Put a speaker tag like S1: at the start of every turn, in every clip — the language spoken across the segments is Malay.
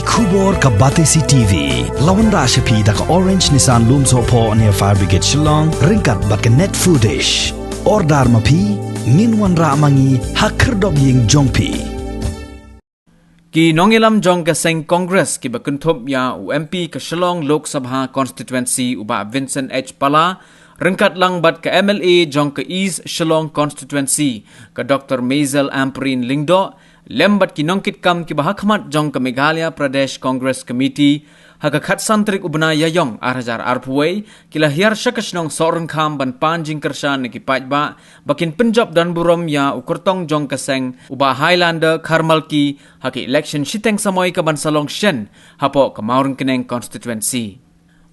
S1: Khubor ka Batesi TV lawan ra shapi da ka Orange Nissan Loom Sopo near Fire Brigade Shillong ringkat bat ka net footage ordar mapi minwan ra mangi hakhrdop ying jongpi
S2: ki nongilam jong ka seng Congress ki bakuntop ya UMP ka Shillong Lok Sabha constituency uba Vincent H Pala ringkat lang bat ka MLA jong ka East Shillong constituency ka Dr. Maisel Ampreen Lingdo lembat ki nongkit kam ki bahakmat jong ka Meghalaya Pradesh Congress Committee haka khat santrik ubna yayong arhajar arpuai kila hiar syakasnong sorang kham ban panjing kershan ki pajba bakin Punjab dan burom ya ukurtong jong ka seng uba Highlander Karmalki haki election shiteng samoy ka ban salong shen hapo ka maurang keneng constituency.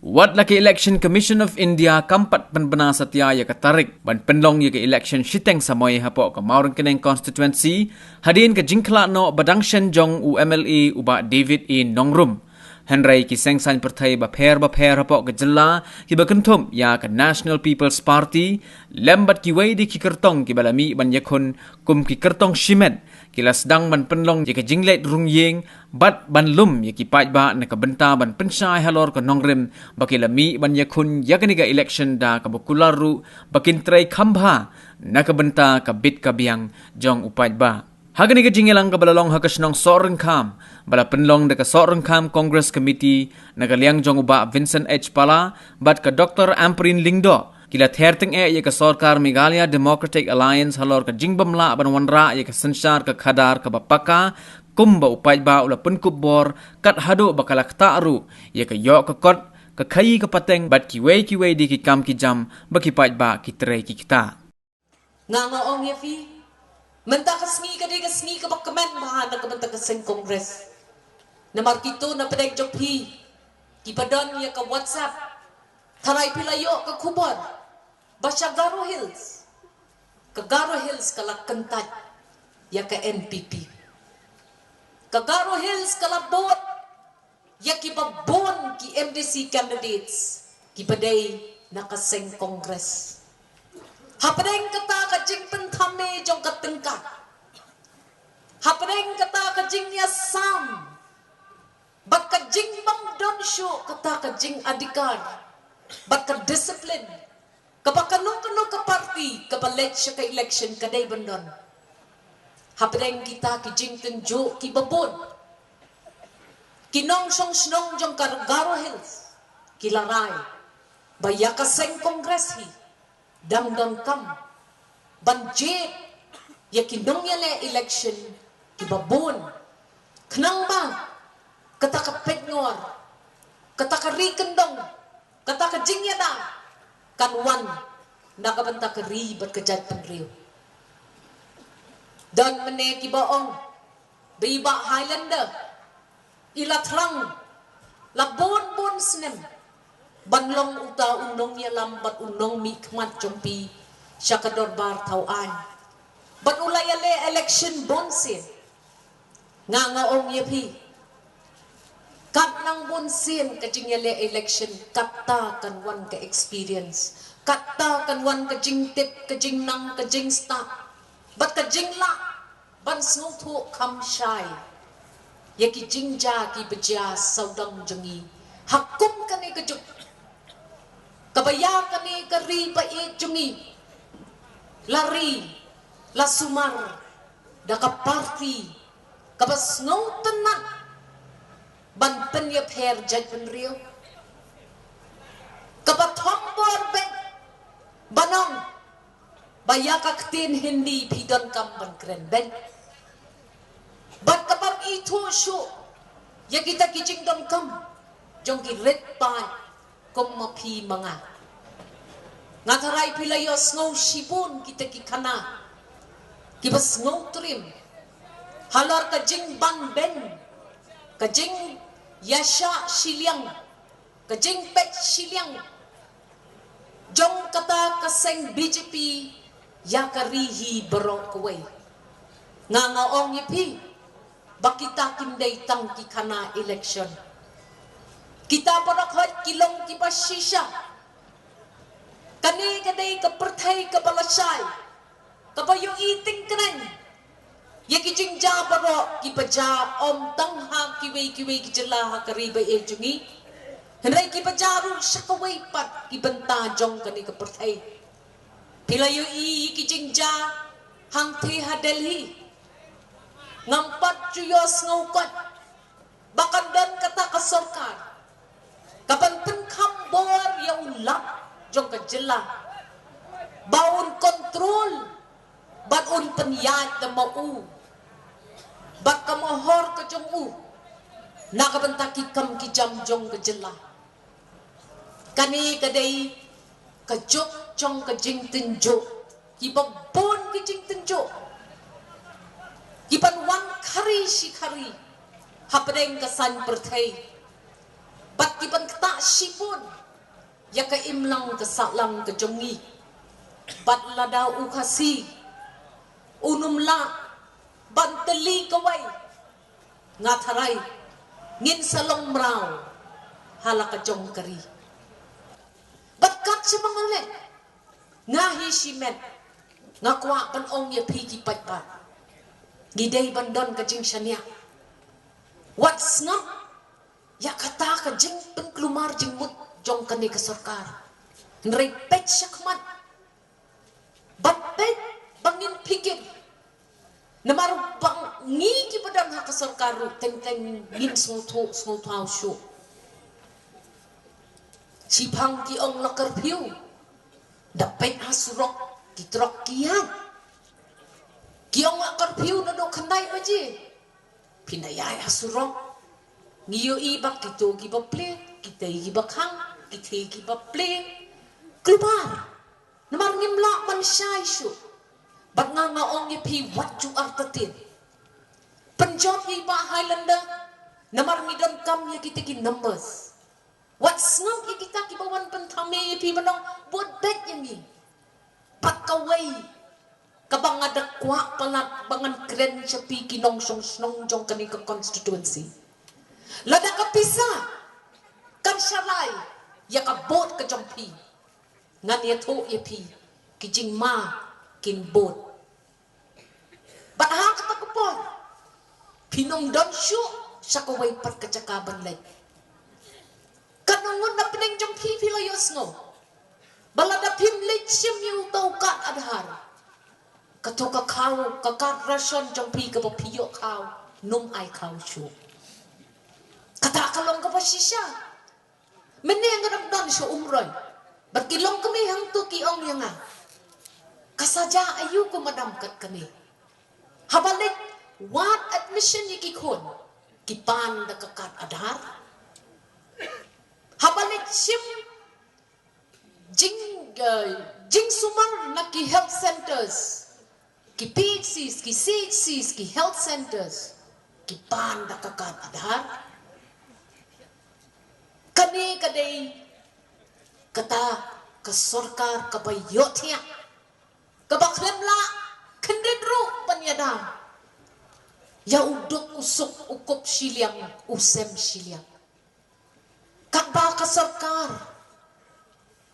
S2: Wat laki Election Commission of India kampat penbena satya ya katarik ban penlong ya ke election shiteng samoy hapo ka maurang keneng constituency hadin ka jingkla no badangshen jong UMLA uba David E Nongrum Henry ki sengsan pertai bapher hapo ka jilla ki bakentum ya ka National People's Party lembat ki waidi ki kertong ki balami ban yakun kum ki kertong shimet kila sedang ban penlong ya ka jinglet rungyeng bat ban lum ya ki pajba na ka benta ban pensyai halor ka nongrim bakilami ban yakun ya ka election da ka bukularu bakin tray khambha na ka benta ka bit ka biang jong upajba hagani ka jingelang ka balalong hakasnong soreng kham bala penlong da ka soreng kham Congress Committee na ka liang jong uba Vincent H Pala bat ka Dr. Ampreen Lingdo kila therting ya ka Sarkar Meghalaya Democratic Alliance halor ka jingbamla ban wanra ya ka sanshar ka khadar ka bapaka kumba upajba ula penkubor kat hadu bakalak ta'ru ya ka yok ka kot ka khayi ka pateng bat kiwei di ki kam ki jam baki pajba ki tray ki kita
S3: ngaong ya fi menta kasmi ka bakamen bahan ka menta kaseng Congress na markito na pedeg jokhi ki padon ya ka WhatsApp tharai pilayo ka khubor basya Garo Hills kalakantad ya ka NPP ka Garo Hills kalabot ya ki babon ki MDC candidates ki paday nakaseng Congress hapadeng kata ka jing penthame jong katengka hapadeng kata ka jing ya sam bat ka jing bang donsyo kata ka jing adikar bat ka discipline kapakano ka party kapalet siya ka election kaday bandon hapadeng kita ki jing tenjo ki babon kinong song snong jong Garo Hills kilaray baya ka seng Congress hi dangdang kam banjit ya kinong yale election kibabon knang ba kata ka petngor kata ka rikendong kata ka jingyada kanwan nakabanta ka ribat ka jad panriyo dan mene kibaong biba Highlander ilatlang labon snem banlong uta unong ya lambat unong mikmat jompi syakador bar tauan ban ulayale election bonsin ngaong yapi kat nang bonsin kajing yale election kata kan wan ka experience kata kan wan kajing tip kajing nang kajing start bat kajing la ban snong thu kam shai yaki jingja ki beja saudang jengi hakum kane kajuk kabaya kani kari pai jungi lari la sumar da ka party kabas ngau tenan banten ya pher jaj penrio kabat hombor be banong baya ka ktin hindi pidon kam ban kren ben bat kabam itu shu ya kita kijing dom kam jong ki red pan kung mapi mga ngataray pilayos ngaw shibun kita kikana kibas ngaw trim halor kajing ban ben kajing yasha shiliang kajing pet shiliang jong kata kaseng BJP yakarihi barok away ngaong yipi bakita kinday tang kikana election kita parakhat kilong kipasisya kani kaday kapertay kabalasay kapayo iting kanan Ya ki jingja baro ki baja om tang ha ki wei ki jela ha kari ba e jungi. Henrai ki baja ru sakawai pat ki benta jong kani ke perthai. Pila yu I ki jingja hang the ha Delhi. Ngampat cuyos ngaukot. Bakan dan kata ke sarkar. Kapan penkam bor ya ulap jong ke jela. Baun kontrol. Bat un penyat na mau. Bat kamohor ke jong u. Nakabentaki kam ki jam jong ke jela. Kani kadai ke jok jong ke jing tenjo. Ki babon ki jing tenjo. Ki pan wan kari si kari. Hapadeng kesan perthai. Bat ki pan ketak si pun. Ya ke imlang ke saklang ke jongi. Bat lada u kasi. Unum la. Banteli kawai. Ngatarai. Ngin salong mrau. Hala ke jong kari. Bat kat si mangalet. Ngahi si met. Ngakwa pan ong ya pigi pat pat. Gidei bandon ke jing syania. What's not? Ya kata ke jing penkelumar jing mut jong kani ke sarkar. Nrepet syakmat. Batpet bangin pikir. Namaru bang ngi ki padang ha ke sarkar teng min smutau syu. Sipang ki ong lakar piu. Dapet hasurok ki trok kian. Kiong lakar piu na do kandai baji. Pinayay hasurok. Ngiyo ibak kito ki ba ple. Kita ki ba kang. Kita ki ba ple. Keluar. Namar ngimla man syai syu. Bat nga ong ipi wat ju artatin. Penjot iba Highlander. Namar ngidon kam ya kita ki numbers. Wat ngam ya kita ki bawan pentame ipi manong. Buat bet yang ni. Pat kawai. Kabang ada kuak palat bangan keren sepi kinong song jong kani ke constituency. Lada kapisa. Kan syalai. Ya ka bot ke jompi. Ngan ya tu ya pi. Kijing ma kin bot. Bat ha kata kapon. Pinong don syuk. Sakaway pat kacakaban lay. Kanungun na pineng jompi pilayos no. Balada pimlit siyam yu tau kat adhar. Katoka kau kakat rason jong pi ka piyo kau num ai kau syu. Kata kalong ka pasisya. Mene ngadam don syu umroy. Berkilong kami hang tu ki ong yang ah. Kasaja ayu ko madam kat kami. Habalik what admission yiki kon kipan da kakat adhar. Habalik sim jing sumar na ki health centers. Ki PHCs, ki CHCs, ki health centers, ki panda kakat adhar. Kani kadai kata ke sarkar kabayotnya. Kabaklemla kendedru penyadang. Ya uduk usuk ukup siliang usem siliang. Kakba ke sarkar.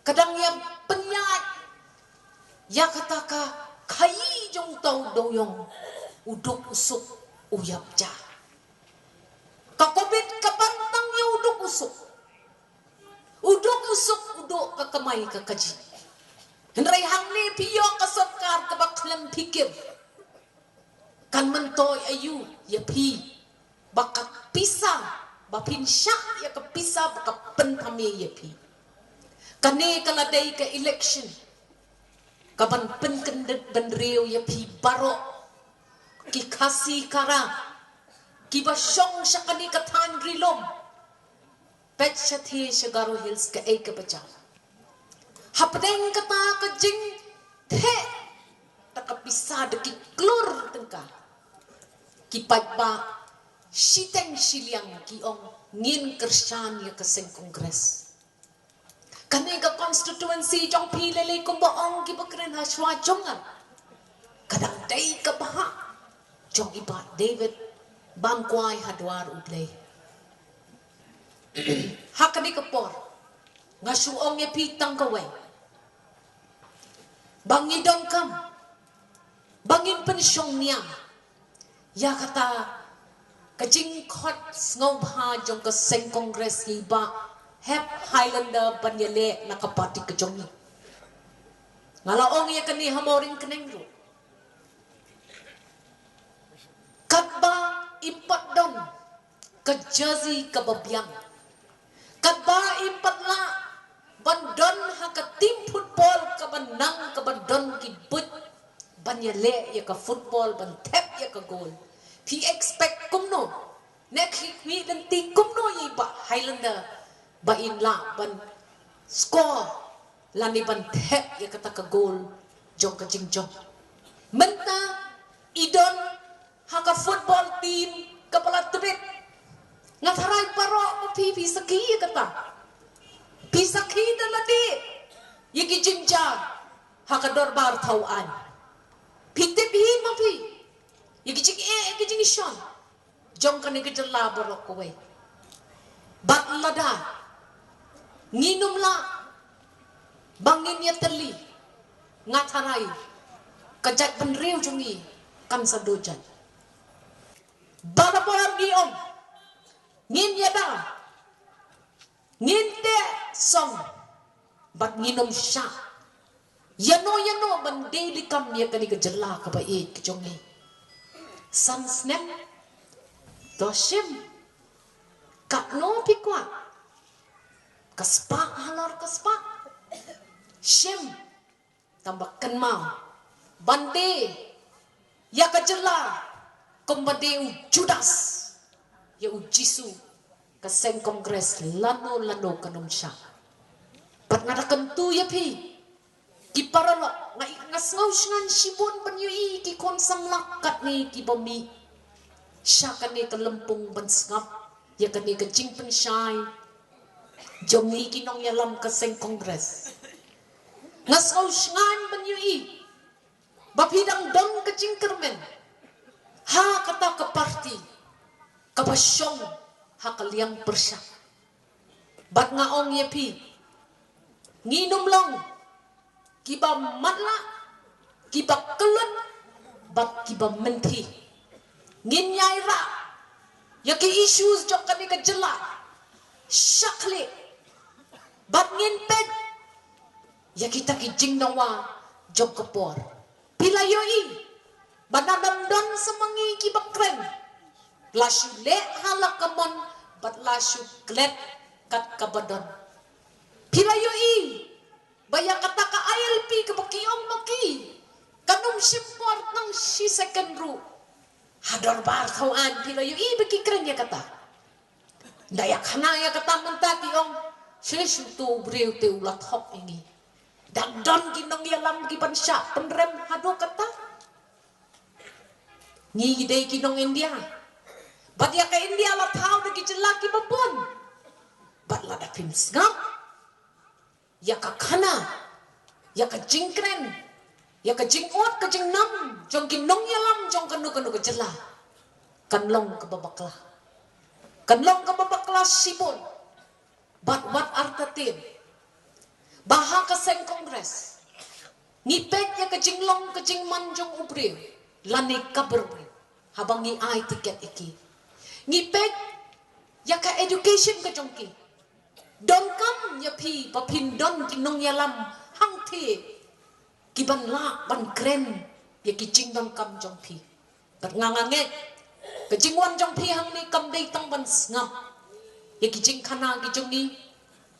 S3: Kadang yang penyat. Ya kata ka kai jong tau doyong uduk usuk uyap ja. Ka COVID kapantang ya uduk usuk. Uduk usuk uduk ka kamay ka kaji. Henry hang ni piyo ka sarkar ka baklem pikir. Kan mentoy ayu ya pi bakak pisang bapin syak ya ka pisang bakak pentami ya pi. Kani kaladai ka election kaban penkendet benreu ya pi barok ki kasi kara ki basyong syakani katan grilom pet syati syagaro hills ka ay kabaca hapdeng kata ka jing the takapisa de ki klur tengka ki pagba siteng siliang ki ong ngin kersan ya kaseng kongres. Kani ka constituency jong pilele kung baong kibakren ha shwa jongan. Kadang day ka baha. Jong iba David bangkway hadwar ublay. Hakani ka por. Nga suong e pitang kaway. Bangidon kam. Bangin pensyong niya. ya kata kajing khot ngau bha jong ka seng congress hi ba hep highlander banyale nakapati ka jong ni ngalaong ya kani hamoring keneng ru katba impat don ka jersey ka babyang katba impat la bandon ha ka tim football ka banang ka bandon ki but banyale ya ka football ban tep ya ka goal thì expect cũng nô nè khi mi lên tin cũng nô gì bà Highlander bà in la ban score là ni ban thép ya kata ka goal jong ka jing jong menta idon ha ka football team kepala tebet ngatharai paro ko pi saki ya kata pi saki daladi ya ki jingja ha ka dorbar thauan pi te bi ma pi Yagijing yagijing Sean, jong kani kejala borok kowe. Bat lada, nginum la, bangin ya teli, ngatarai, kejat penriu jungi, kan sadojan. Bala bolam diom, ngin yada, ngin te song, bat nginum syak. Yano bandi kam ya kani kejala kabai kejongi. Sun snap doshim kapno pikwa kaspa halor kaspa shim tambahkan mau bande ya kajela kombade u judas ya u jisu kaseng kongres lano kanum sya patnadakan tu ya pi ki paralok ngai ngasngau ngan sibun penyui ki konsang lakat ni ki bami syakan ni ke lempung ban sngap ya kan ni ke jing pen syai jongi ki nong yalam ke seng kongres ngasngau ngan penyui bapidang dong ke jing kermen ha kata ke parti ke basyong ha ke liang persyak bat ngaong ye pi nginum long kiba matla kiba kelun bat kiba menti ngin yaira yaki issues jok kani ka jela shakle bat ngin ped yaki taki jing nawa jok kapor pila yoi banadam don semangi kiba kren lasyu le halakamon bat lasyu klet kat kabadon pila yoi Baya kata ka ILP ke bakiong maki. Kanum simport nang si second ru. Hador bar tauan pila yu i baki keren ya kata. Dayak hana ya kata mentaki ong. Sesu tu breu te ulat hok ini. Dan don kinong yalam ki pansya penrem hado kata. Ngi gidei kinong India. Bat ya ka India la tau de kijelaki babon. Bat la da pim ngam. Ya ka khana ya ka jingkren ya ka jingot ka jingnam jong kinong yalam jong kanu ka jela kanlong ka babakla sibon bat artatin baha ka seng kongres ngipek ya ka jinglong ka jingman jong ubre lani kaber habangi ai tiket iki ngipek ya ka education ka jongki don kam ya pi papin don kinong yalam hang thi kiban la ban kren ya ki jing don kam jong pi kat ngangange ke jingwan jong pi hang ni kam dei tang ban ngam ya ki jing khana ki jong ni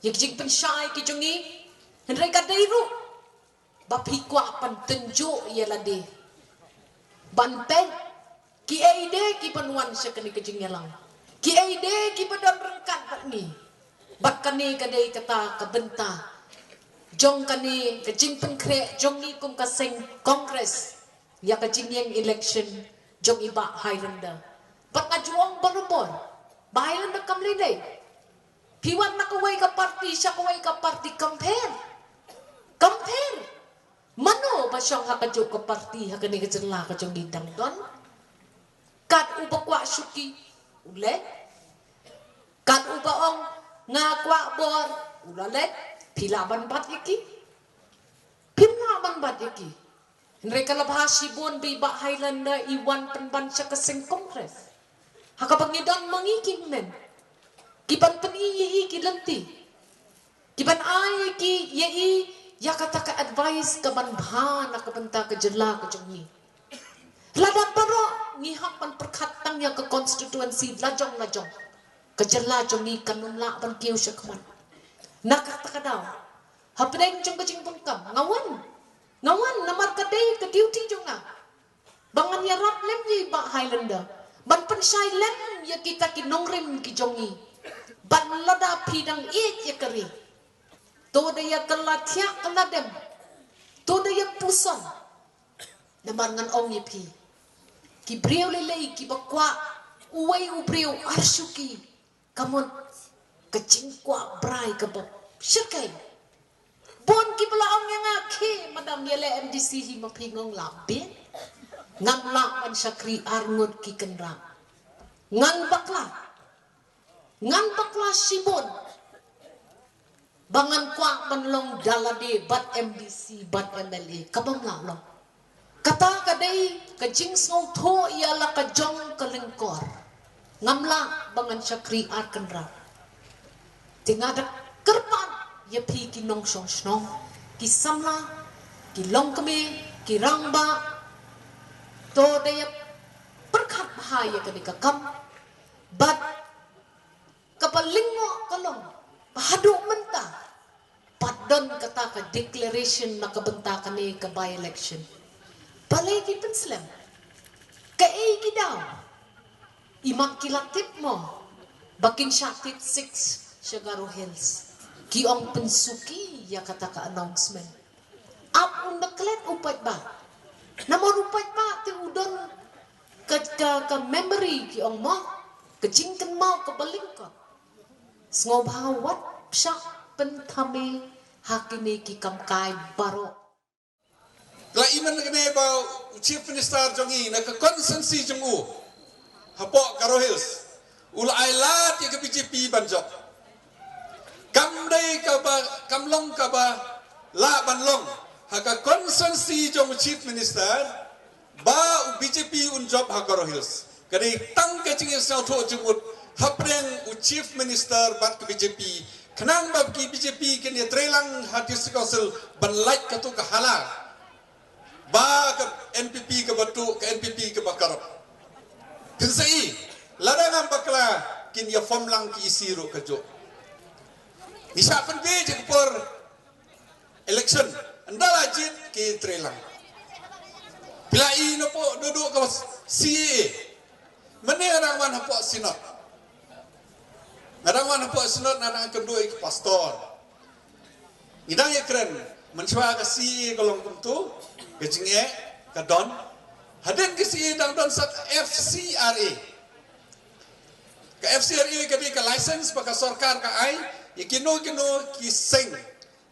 S3: ya ki jing pen shai ki jong ni henrai ka dei ru ba pi kwa pan tenjo ya la de ban pen ki aide ki panwan sekani ke jing yalang ki aide ki padon rengkat bat ni bat kani kadai kata kabenta jong kani kajing pengkre jong ni kum kaseng kongres ya kajing yang election jong iba Highlander bat ngajuang barobor ba Highlander kam lidai piwan nak kawai ka party siya kawai ka party compare mano ba siyang hakadyo ka party hakani kajala ka jong dindang don kat ubakwa syuki ule kat ubaong ngakwa bor ulalet pilaban bat iki Mereka labah sibon biba Highlander iwan penban siya kasing kongres. Hakapag nidang mangiking men. Kiban paniyi kilanti. Kiban ay ki yai ya kata ka advice kaban bahana kabanta ka jela ka jungni. Lada paro ngihak pan perkatang ya ke konstituensi lajong. Kejela jongi kanunla ban kiu siya kaman. Nakakata daw. Hapdeng jong kajing pungkam. Ngawan namar kadai ke duty jonga. Bangan ya rap lem ye ba Highlander. Ban pensai lem ya kita ki nongrim ki jongi. Ban lada pidang ya kari. To da ya kalatia kaladem. To da ya puson. Namar ngan ong ye pi. Ki briau lelei ki bakwa uwai ubriau arsuki. Kamun kecing kwa brai kebab. Syirkai. Bon ki pala ong yang akhi madam yele MDC hi mapingong labin. Ngang lakman syakri arngut ki kendra. Ngang bakla sibon. Bangan kwa manlong dalade bat MDC bat MLA kabang lalong. Kata kadai kajing sngau tho ialah kajong kalengkor. Ngamla bangan syakri ar kendra. Tingadak kerpan ya pi ki nong snong ki samla ki longkame ki rangba to de ya perkhat bahaya ka kam bat kapalingo kalong pahadu menta padon kata ka declaration na kabenta kani ka by election palay ki penslam ka ki daw imak kilatip mo bakin syakit 6 Shagaro Hills ki ong pensuki ya kata ka announcement. Apun naklet upat ba? Namor upat ba ti udon ka memory ki ong mo kejingkan mau kebaling ko. Sngob hawat syak pentame hakime ki kamkai baro.
S4: La iman kene ba chief minister jongi na ka konsensi jongu. Hapok Karo Hills. Ula ailat ya ke BJP banjok. Kamdai kamlong kaba la banlong haka konsensi jong chief minister ba BJP unjob Karo Hills kadai tang ke cingin sao tho jumut hapreng chief minister bat ke BJP kenang bab ki BJP ke ni trelang hadis council banlait ka tu ka hala ba ke NPP ke batu ke NPP ke bakarap pensai ladang bakla kin ya form lang ki isiru ka jo Misapan be je por election andala jit ke trelang. Bila i no po duduk ke CA. Mane rangwan hapo sinot. Rangwan hapo sinot na nang kendua ke pastor. Idang ye keren mencoba ke CA kolong kumtu ke jinge ke don. Haden ke CA dang don sat FCRA. Ke FCRA ke license baka sarkar ka ai Ikino ki sing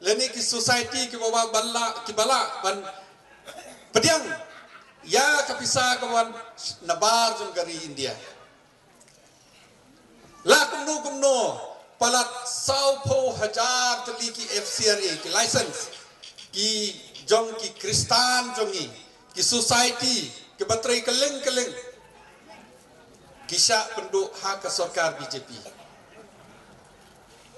S4: leni ki society ki bawa bala ban pediang ya kapisa kawan nabar jong gari India la kumno palat saupo hajar tali ki FCRA ki license ki jong ki Kristan jongi ki society ki batrai keleng kisah penduk hak sarkar BJP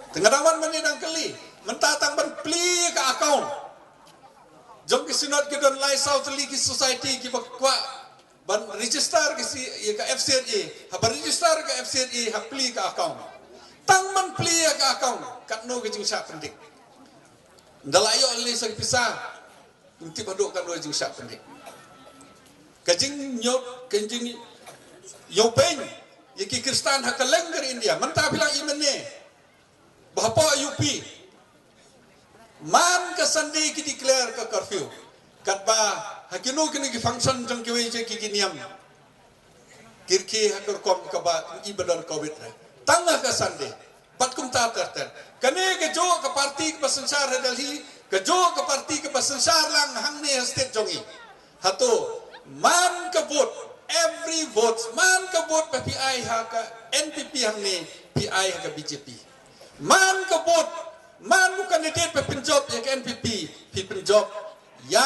S4: Tengadawan menidang keli mentatang ban pli ke akaun jom ke sinot ke don lai south league society ki bakwa ban register ke si ke FCRA ha register ke FCRA ha pli ke akaun tang man pli ke akaun kat no ke jing syak pendik ndalayo le sang pisah unti baduk kan do jing syak pendik kajing nyot kajing yopeng yaki Kristan ha kalengger India mentah bilang imene Bapa UP man ka Sunday ki declare ka curfew kat ba hakino kini ki function jang ki weje ki giniam kirki hakor kom ka ba ibadan covid tangah ka Sunday bat kum ta terter kane ke jo ka parti ka sensar Delhi ke jo ka parti ka sensar lang hang ne state jongi hato man ka vote every vote man ka vote pa PI ha ka NPP hang ne PI ha ka BJP Man ka vote, man mo candidate pa pinjob ya ka NPP, pi pinjob ya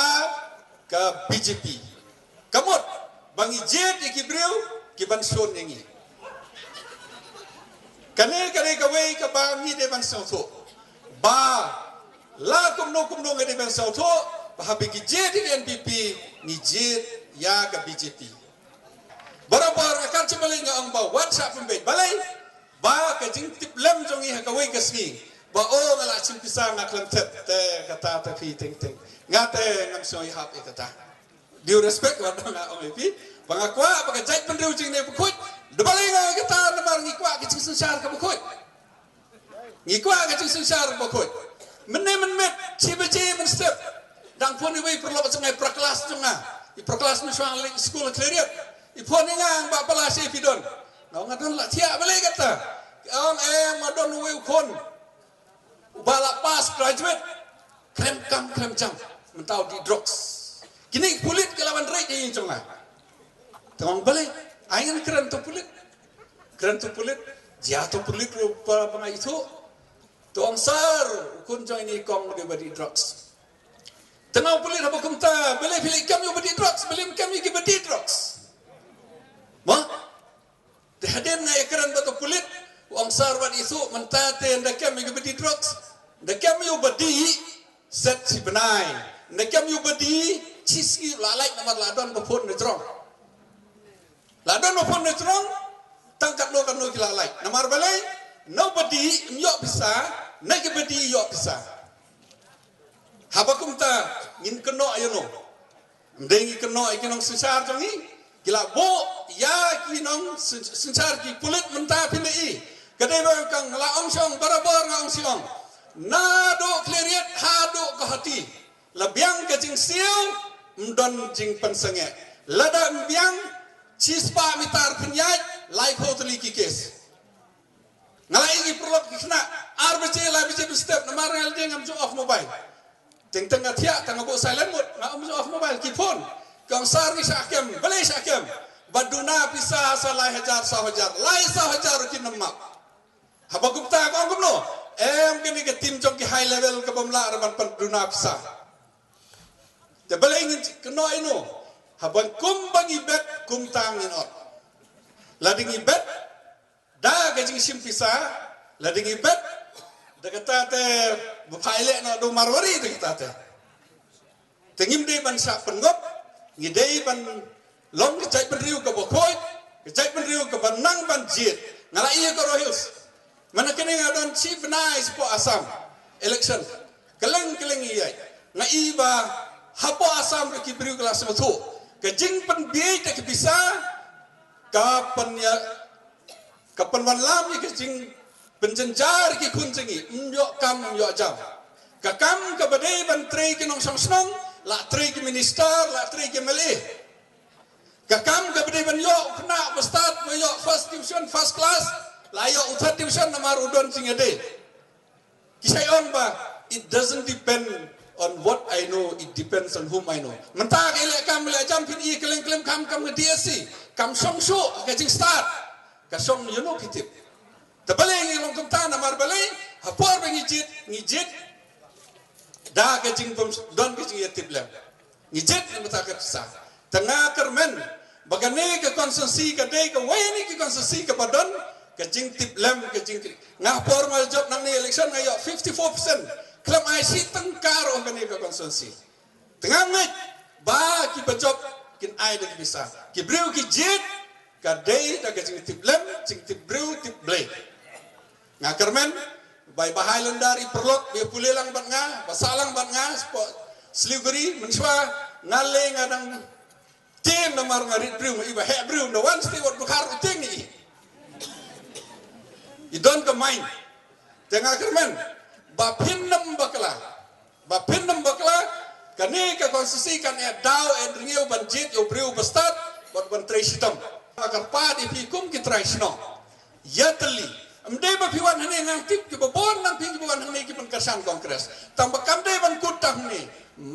S4: ke BJP. Kamot bangi jet ikibriu kiban son yangi. Kane kawai ke bangi de ban sauto. Ba la kumno ngade ban sauto ba bagi jet di NPP ni jet ya ke BJP. Barabar akan cebali ngang ba WhatsApp pembe balai ba ke jing tip lem jongi ha kawai ke sni. Ba o ngala cim pisang ngaklam tet te kata ta fi ting ting. Ngate ngam soi hap ikata. Dia respect pada ngak ong pi. Pangakwa pakai jait pendriu jing ne bukut. Debalai ngak kita namar ngikwa ke jing sensar ke bukut. Ngikwa ke jing sensar bukut. Men cibe men step. Dang pun iwi perlu sungai praklas junga. I praklas ni suang ling school clear. I pun ngang ba palasi pidon. Nau ngadon la tia balai kata. Ong madon uwi ukon. Balak pas graduate. Krem jam. Mentau di drugs. Kini kulit ke lawan rate ini cuma. Tengok balik. Ayan keren tu kulit. Jatuh kulit rupa pengai itu. Tuang sar. Ukun join ini kong lagi badi drugs. Tengok kulit apa kumta. Beli pilih kami badi drugs. Beli kami badi drugs. Mah? Terhadir ngai keren batu kulit. Uang sar badi itu. Mentate anda kami badi drugs. Anda kami badi set si benai. Anda kami badi ciski lalai namar ladon bapun netrong. Ladon bapun netrong tangkat lo kan lo kilalai. Namar balai nobody yok bisa, naik bedi yok bisa. Habakum ta ngin keno ayono. Mdengi keno ikinong sensar jongi. Kila bo ya kinong sensar ki kulit mentah pilih. Kadai bang kang la ong siong barabar ngong siong. Nado kleriat hado ke hati. Labiang ke jing siu mdon jing pensenge. Lada mbiang cispa mitar penyaj lai hoteli kikes. Ngalai ini perlu kena RBC step namar LD ngam off mobile. Teng tengah tiak tengah bo silent mode ngam off mobile kipon. Kang sar ni sakem balai sakem. Baduna pisah salai hajar sahajar lai sahajar kinamap. Habakum ta kong kumno. Kini ke tim jong ki high level ke pemla raman baduna pisah. Balai ingin kena ino. Habang kum bagi bet kum tangin ot. Lading ibet dah gajing simpisa. Lading ibet dah kata te bukaile no do marwari dah kata te. Tengim dei ban sak pengop, ngidei ban long kecai penriu ke bokoi, kecai penriu ke banang ban jit. Ngalai ia ke Rohils. Mana kini ngadon chief nice po Asam election. Keleng iya. Ngai ba hapo Asam ke kibriu kelas matu. Kejing penbiai tak bisa kapan wan lam ni kejing penjenjar ki kunjingi myok kam myok jam. Kakam ke badai ban trei ki nong sang la trei ki minister la trei ki MLA. Kakam ke badai ban yok kena bestad myok first division first class la yok third division namar udon singade. Kisai on ba it doesn't depend on what I know, it depends on whom I know. Mentah elak kam elak jam pin i keleng kam ke DSC, kam song show kajing start. Kasong you know kitip. Tebaleng ilong kumta namar balai, hapor ngijit. Dah kajing don kajing yatip lem. Ngijit mentah ke pisah. Tengah kermen bagane ke konsensi ke dei ke wayni ke konsensi ke badon kajing tip lem kajing ngapor mal job nang ni election ngayo 54%. Klaim IC tengkar orang ni ke konsumsi. Tengah ngit, ba ki bejok kin ai dah bisa. Ki breu ki jet, kadai dah ke tip lem, tip breu tip blade. Ngakermen, bai Highlander i perlot, bi pulelang bat nga, basalang bat nga, Siliguri menswa ngale ngadang tim namar ngarit breu, iba he breu, no one stay what bukhar uting ni. You don't combine. Tengah kermen. Bapinam bakla kani ka konstitusi kan daw ringiu banjit yo breu bestad bot ban traisidam agar pa di fikum ki traisno yatli amde ba piwan hane ngaktif ki babon nang ping piwan hane ki penkasan kongres tambakam de ban kutang ni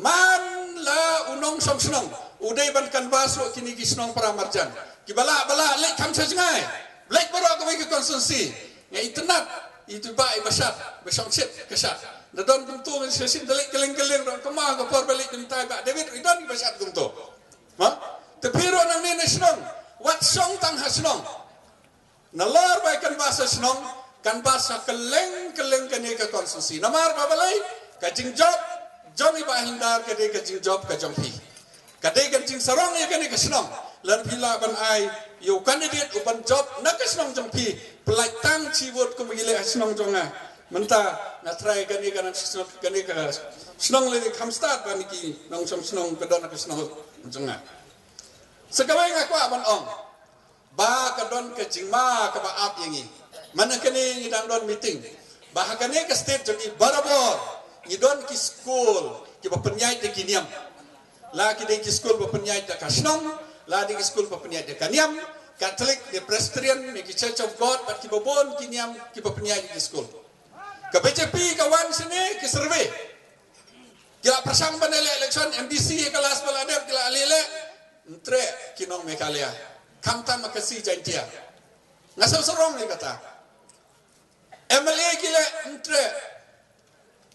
S4: man la unong somsnong udai ban kan baso kini ki snong paramarjan ki bala lek kam sajngai lek baro ka ki konstitusi ngai tenat itu ba ibasat besong sit kesat dadon kumtu men sesin delik keleng-keleng ron kemah ko por balik kentai ba David idon ibasat kumtu ha tepiro nang ni senong wat song tang hasnong nalor ba kan bahasa senong kan bahasa keleng-keleng kene ke konstitusi namar ba balai ka jing job jomi ba hindar ke de ka jing job ka jompi ka de ka jing sarong ya kene ke senong lan pila ban ai yo candidate uban job na ka senong jompi pelai tang ciwot ko migile senong jonga menta na try kani kana senong kani ka senong le kam start ban ki nong som senong ka don ka senong jonga sekawai ngaku aban ong ba ka don ka jingma ka ba ap yangi mana kani ngidang don meeting ba kani ka state jogi barabor ngidon ki school ki ba penyai de kiniam la ki de ki school ba penyai de ka senong la di school pa penyai de kaniam Catholic de Presbyterian ni Church of God bat ki babon kiniam ki pa penyai di school ka BJP kawan sini ki survey kila persang banele election MDC kelas baladep kila alile entre kinong mekalia kamta makasi jaintia ngasau sorong ni kata MLA kila entre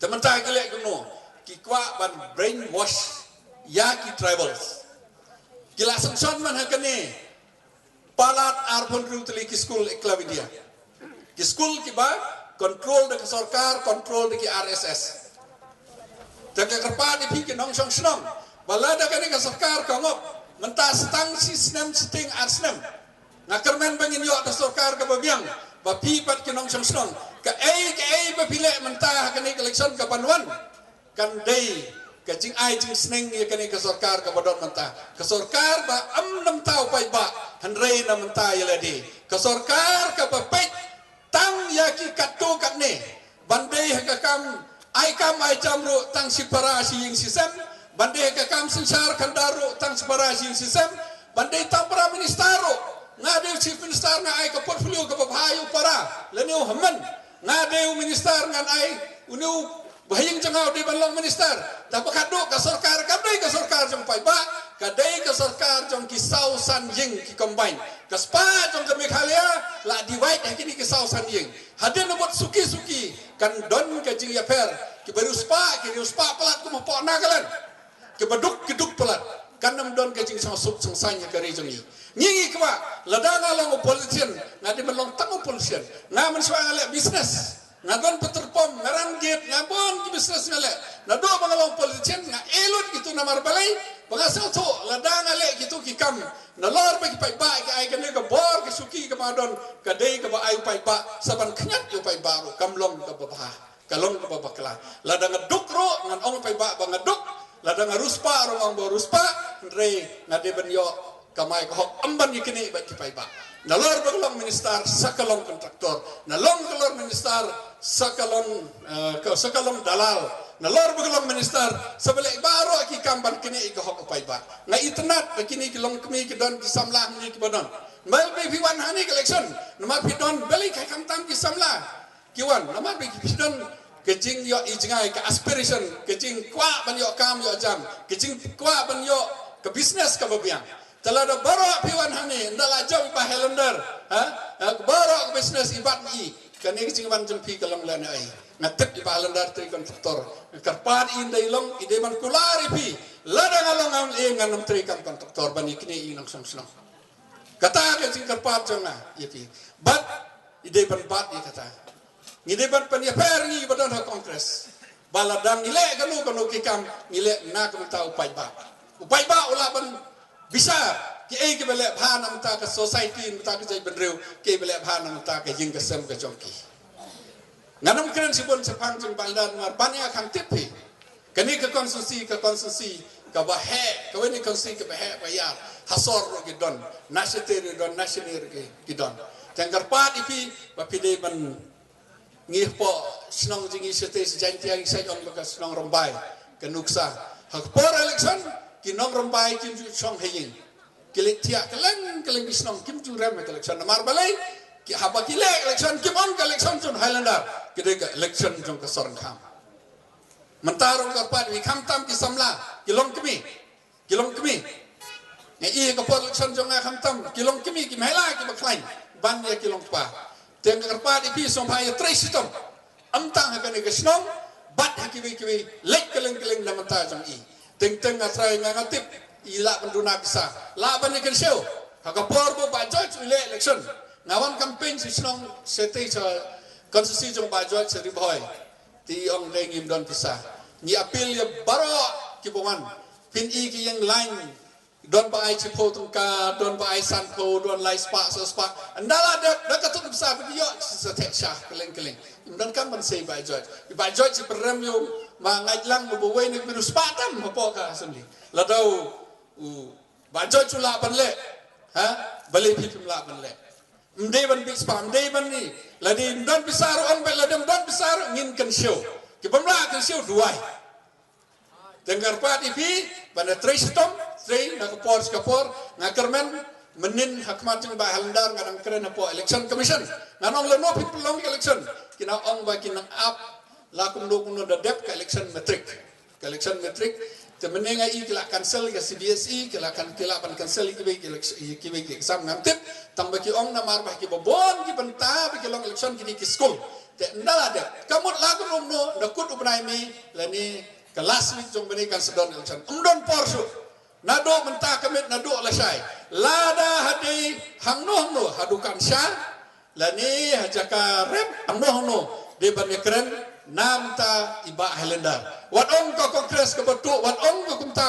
S4: tementai kila kuno ki kwa ban brainwash ya ki tribals kila sanson man hakane palat arpon rutli ki school eklavidia ki school ki ba control de sarkar control de ki RSS jaga kerpa di ki nong song snong balada kane ka sarkar kangop mentas tang si snem sting arsnem ngakermen bangin yo da sarkar ka babiang ba pi pat ki nong song snong ka ai ba pile mentah kane election ka banwan kan dei ka jing ai jing sneng ya kane ka sarkar ka badon mentah ka sarkar ba nam tau pai ba hanrei na mentah ya ladi ka sarkar ka ba pai tang ya ki katto katne bandai ka kam ai jamru tang si para si ying sisem bandai ka kam sinsar kandaru tang si para si ying sisem bandai tang para ministero ngade chief minister nga ai ka portfolio ka bahayu para leneu haman ngade minister ngan ai unu bahayang jangau di balong minister tapi kado ka sarkar kadai ka sarkar jong pai ba kadai ka sarkar jong ki sau san ying ki combine ka spa jong ka Meghalaya la divide kini ki sau san ying haden buat suki kan don ka jing ya per ki baru spa pelat ko mo po nagalan ki baduk pelat kan nam don ka jing sama suk sang sanya ka rejong ngingi kwa ladanga long politician ngadi balong tango politician ngaman swangale business ngadon peterpom ngaran gate ngabon ki business ngale nado bangalong politician nga elot gitu namar balai bangasau to ladang ale gitu ki kam nalor ba ki pai ba ki ai kan ka bor ki suki ka madon ka dei ka ba ai pai ba saban knyat yo pai baru kamlong ka ba kalong ka ba kala ladang duk ro ngan ong pai ba bangaduk ladang ruspa ro ong bo ruspa re ngade ben yo kamai ko amban yikini ba ki pai ba nalor bagalong minister sakalong kontraktor nalong kalor minister sakalong dalal nalor bagalong minister sabalik baro ki kamban kini ko hok pai ba na itnat kini kilong kemi ki don ki samlah ni ki bodon mal be piwan hani election nama pidon balik ka kamtam ki samlah kiwan nama be pidon kejing yo ijngai ka aspiration kejing kwa ban yo kam yo jam kejing kwa ban yo ke business ka babiang talada barok piwan hani ndala jom pa helender barok business ibat ni kani kicing ban jempi kalam lana ai ngatek di helender tri kontraktor karpan indai long ide man kulari pi lada ngalong am nganam tri kontraktor bani kini inang som senong kata kicing karpan jonga yepi bat ide ban bat ni kata ide ban pan ya pergi badan ha kongres baladang ile kanu kikam ile nak tau upai ba ulah ban bisa ki ai ke bele bha nam ta ka society ta ka jai benreu ke bele bha nam ta ka jing ka sem ka jongki nganam kren sibon sepang jeng baldan mar banya kham tipi kani ka konstitusi ka bahe ka weni konstitusi ka bahe bayar hasor ro ki don nasional don nasional ki don tenggar pa ipi ba pide ban ngih po snong jingi sete sejanti yang sai on ka snong rombai ka nuksa hak por election kinong rombai kim ju chong heying kiletia keleng bisnong kim ju rem election mar balai ki haba kile election kim on election chun highlander kide ka election jong ka sorang kham mentarong ka pat wi kham tam ki samla kilong kemi nge i ka por election jong kham tam kilong kemi ki mela ki baklain ban ya kilong pa Tengah kerpat ipi sompai tres sistem. Amtang akan igasnong bat hakiwi lek keleng namanta jang i. Teng atrai ngangatip ila penduna bisa. Laban ikan show. Hakapor bo bajoj ile election. Ngawan campaign sistem sete konstitusi jong bajoj seri boy. Ti ong lengim don bisa. Ni apil ya baro kibongan. Pin i ki yang lain. Don ba ai chipo tungka, don ba ai sanpo, don lai spa. Andala dah katut besar video setek syah keleng. Dan kan man say bajoj. Bajoj si perem yo mangai lang bubuway ni biru spatam hapo ka assembly. Ladau bajoj chula banle. Ha? Balik pipim la banle. Mdeban big spam, mdeban ni. Ladi don besar on bel ladam don besar ngin kan show. Kibamla kan show duai. Dengar pat ipi pada tristom train nak kapor ngakermen menin hakmat ng bahalandar ngadang keren po election commission nanong leno pitulong election kina ong ba kinang up lakum do kuno da dep ka election metric te menenga i kila cancel ka CBSE kila pan cancel ki exam ngamtip tang baki ong na mar ba ki bobon ki benta ba ki long election ki school te ndala de kamut lakum no nakut ubnai mi lani kelas ni jong bani kan sedon election umdon porsu nado mentah kemit nado lasai lada hadi hangno hadukan syah lani hajaka rep hangno de bani keren namta iba helenda wat ong ko kongres ke betu wat ong ko kumta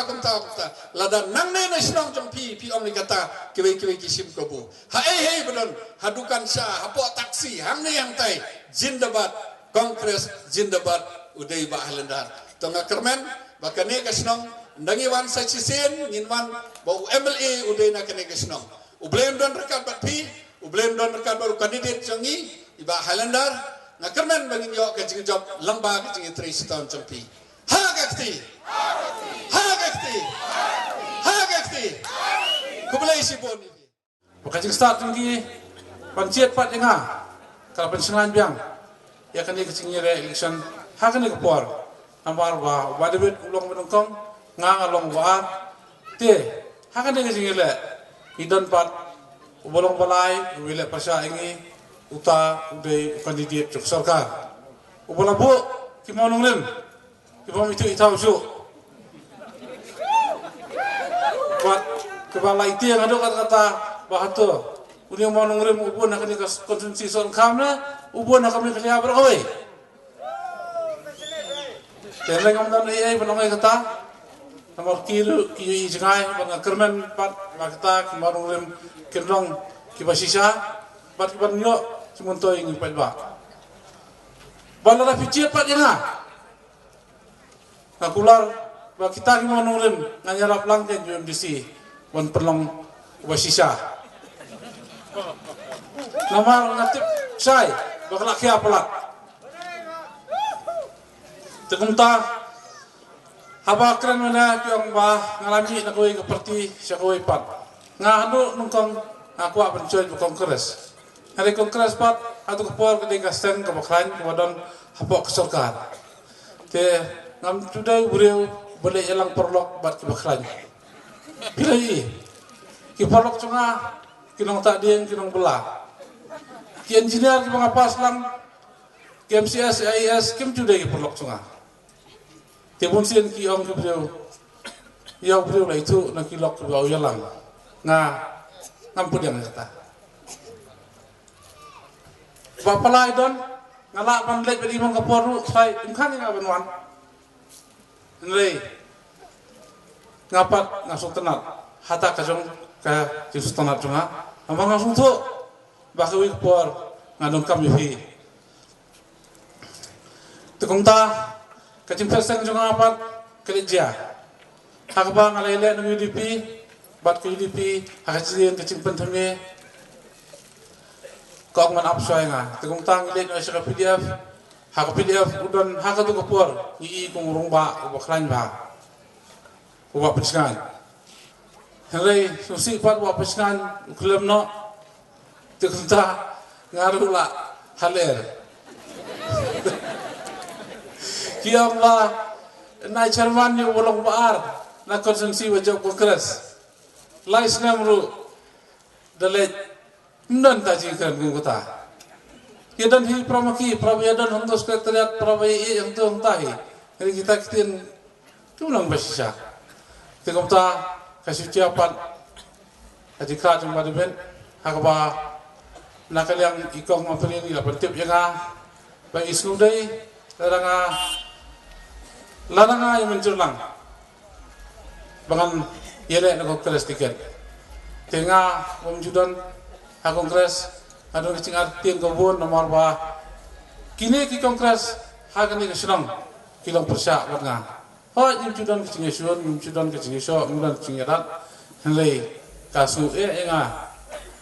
S4: lada nang ne nasional jong pi ong ni kata kiwi kisim ko bu hei benon hadukan syah hapo taksi hang ni yang tai jindabat kongres jindabat udai iba helenda tengah kermen bahkan ni kasnong ndangi wan sa sisin nginwan bau MLA uday na kani kasnong ublen don rekat batpi ublen don rekat baru kandidat jangi iba Highlander na kermen bangin yo ka jing job lamba ka jing 3 tahun jampi ha gakti kublai sipon
S5: bukan jing start tinggi panciet pat denga kalau pensiunan biang ya kan dia kecing election ha kan dia kepor amar ba wadebet ulong menungkong ngalong wa te hakan de singile idon pat bolong balai wile pasha ingi uta ude kandidat cuk sarkar ubola bu ki monong lem ki bom itu itau su pat ke balai itu yang ada kata bahato uni monong lem ubon nak ni konsumsi son kamna ubon nak kami kerja beroi Terleng amdan ai banong kata nomor kilo ki jangai bang kermen pat makta kemarung kirong ki basisa pat banyo semunto ing pat ba balala picie pat yana nakular ba kita ki manung lem nganyarap lang ken UMDC wan perlong basisa nomor ngatip sai bakal kia pelak Tekumta haba keren mana piong ba ngalami na kowe keperti siya kowe pat nga ano nungkong aku pencoy bu kongres hari kongres pat atau kepor ketika stand ke bakran kemudian hapok kesorkan te ngam tudai buriu boleh elang perlok bat ke bakran pilih ki perlok cunga kinong tak dieng kinong belah ki engineer ki mengapas lang ki MCS AIS kim tudai ki perlok cunga Tebun sien ki ong ke beliau, ya beliau lah itu nak kilok ke bawah jalan, ngampun yang kata. Bapa lah idon, ngalak panlet beri mong kaporu, saya imkan ni ngaban wan. Nilai ngapat ngasuk tenat, hata kajong ke jisus tenat cuma, amang ngasuk tu, bakawi kapor ngadong kami. Tekungta. Kacing persen juga apa kerja. Hakba ngalaile ng UDP, bat ke UDP, hakacilin kacing pentame. Kau man upsoy nga. Tegong tangilin o sa PDF, hak PDF udon hakatu kapur, ii kung urungba ubaklan ba. Uba peskan. Helai susi pat uba peskan uklem no. Tegong ta ngarula haler. Kiam lah na chairman ni bolong baar na konsumsi wajah kongres lais namru dalet non taji kan kota Kidan hi pramaki prabayadan untuk sekretariat prabayai yang tu tahi. Jadi kita kitin tulang bersisa. Tengok ta kasih ucapan adikrat yang badben hakaba nakal yang ikong maperi ni lapan tip yang bagi isnudai laranga yang mencurlang. Bangan yele nak kongres tiket. Tengah memujudan kongres ada kecing arti yang kebun nomor bah. Kini ki kongres hagan ni kesenang kilong persyak berngah. Oh memujudan kecing esun, memujudan kecing esok, memujudan kecing erat. Henley kasu enga.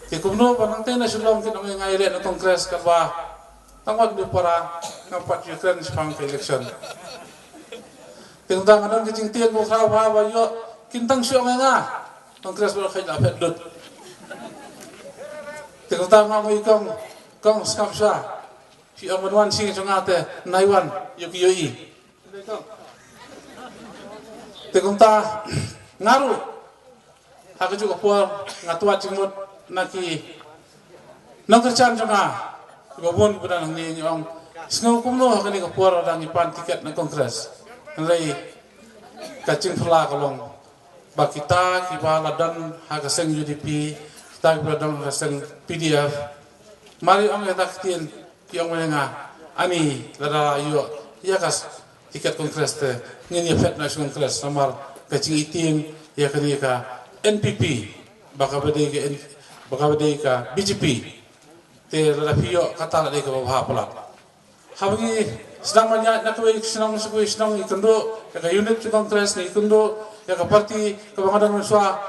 S5: Kekumno panang tena sulong kita mengai yele nak kongres kerba. Tangwat di para nampak Ukraine sepang ke election. Tentang ada kecing tian buka apa yo kintang siang enga. Kongres berkait apa dot. Tentang mau ikong kong skapsa. Si amanwan sing jongate naiwan yoi. Tentang ngaru. Aku juga puan ngatua cimut naki nongkercan jonga. Gabon pada nang ni orang sengau kumno hakani kapur orang ipan tiket na kongres. Ngai kacing pula kalong bakita kibala dan hagaseng UDP kita berdan hagaseng PDF. Mari ang yataktin yang menengah ani lara yo yakas tiket kongres te ngini fet na kongres nomor kacing itim ya kani ka NPP bakabade ka BJP te lara pio kata la de ka bawah pula. Habagi sedang banyak nak kue senang ikendo ya unit kongres ni ikendo ya parti kebangadan manusia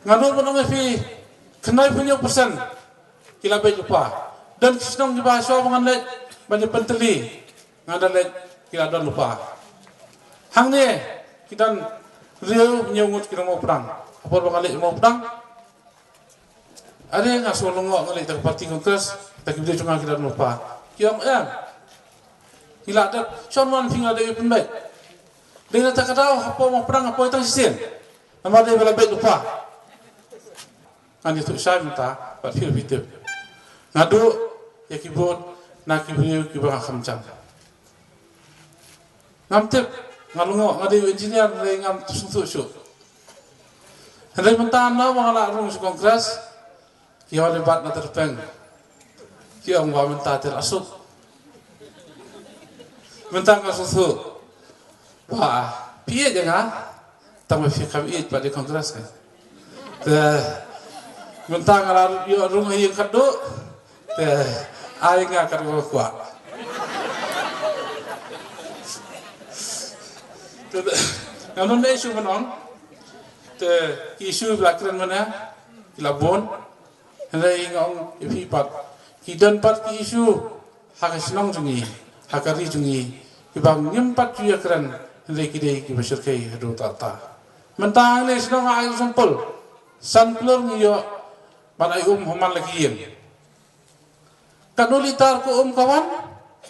S5: nganu pun fi kenai punya persen kila baik lupa dan senang dibahas bangan lek banyak penteli ngada lek kila dan lupa hang ni kita riau nyungut kita mau perang apa bangan lek mau perang ada yang asal longok ngalek tak parti kongres tak boleh cuma kita lupa. Kiam Kila ada contoh tinggal dari pembaik. Dia tak tahu apa mau perang apa itu sisen. Nama dia bela baik lupa. Kan itu saya minta berfir fitur. Ngadu ya kibut nak kibut kibang khamcam. Ngamtip ngalungo ngadu engineer le ngam tusu. Hendak mentah na wala rung kongres. Kiam lebat na terpeng. Kiam wa mentah terasuk. Mentang kasusu. Wah, piye jangan? Tamu fikam it pada kongres kan. Mentang kalau yo rumah yang kado, aing akan kuat. Kalau ni isu menang, isu belakang mana, kilabon, hendak ingong ipat. Kidan pat ki isu hakasinong jungi, hakari jungi, kibang nyempat juya keren, hendak kidai kibasirkai hadu tata. Mentang ni sinong air sampel, sampler niyo panai homan lagi yang. Kanulitar ko kawan,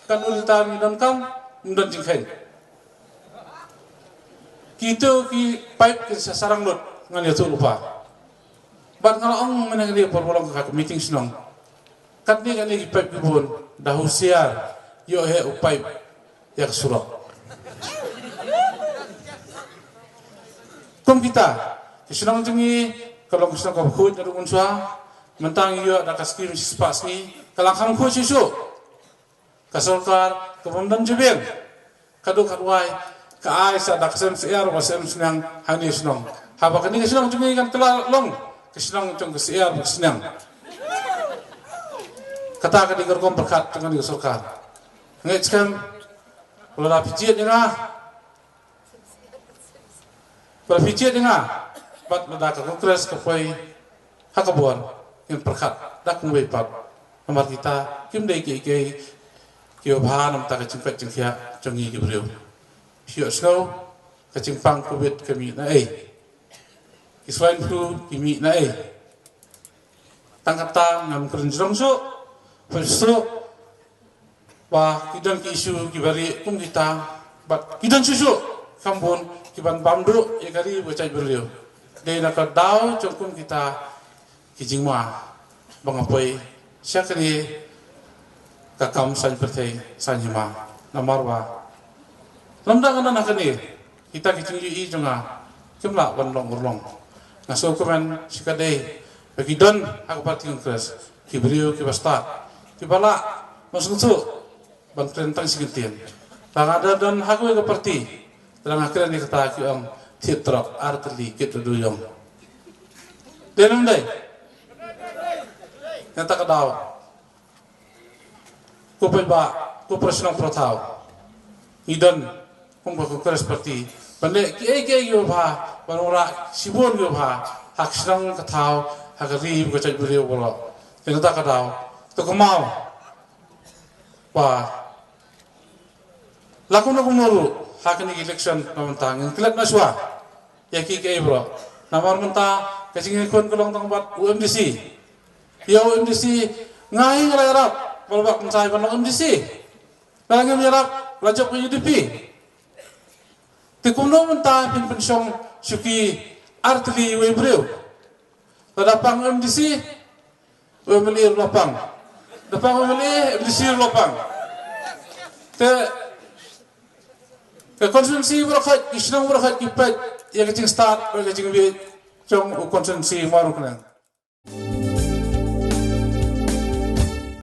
S5: kanulitar ni dan kam, dan jingkain. Kita ki pipe ke sarang lot, ngan itu lupa. Bat kalau menang dia perbolong ke meeting sinong. Kat ni pipe kibun dah usiar yo he pipe yang surok. Kum kita senang jengi kalau senang kau khut dari unsua mentang yo dah kaskim spas ni kalau kamu khut susu kasorkar kemudian jebel kadu kadwai ka ai sa dak sem siar wasem senang hani senang haba kini senang jengi kan telah long kesenang jeng siar senang kata di gergom berkat dengan diusulkan. Nggak sekarang kalau dah pijit dengar, kalau pijit dengar, bat mendadak kongres kepai hakabuan yang berkat dak mengwei pat nomor kita kim dei ke kio bahan nam tak kecingkat cingkia cengi kibriu. Sio snow kecimpang covid kami na Swine flu kami na tangkata ngam kerenjong so. Perso, wah kidan isu kibari kum kita, bat kidan susu, kampun kiban bamdu ya kali bocai beliau. Dia nak tahu cungkum kita kijing mah, bangapai siya kini kakam sa pertay sa jima namarwa lamdangan na kani kita kitingi junga kimla wanlong urlong naso kuman sikadai bagi don aku parti kongres kibrio kibasta kibala masungsu bantentang sigintian bangada don aku ke parti dalam akhirnya ni kata aku ang titrok artli kita duyong denum dai nyata kadaw ko ba ko presnong prothaw idon kung ba kongres parti bande ki yo ba banora sibon yo ba haksnang kathaw hagari ko chay buriyo bolo nyata kadaw to kamao ba lakon na kumuru hakani election namantang ang kilat na siya yaki kay bro namar menta kasing kon kolong tang bat UMDC yo UMDC ngai ngarap balbak mensai ban UMDC langam yarap lajak ke UDP tikuno menta pin pensyong suki artli webreu padapang UMDC wemelir lapang dapang wemelir UMDC lapang ke konsumsi berakat, islam berakat kipat, yang kecing start, yang kecing biar cong konsumsi maru kena.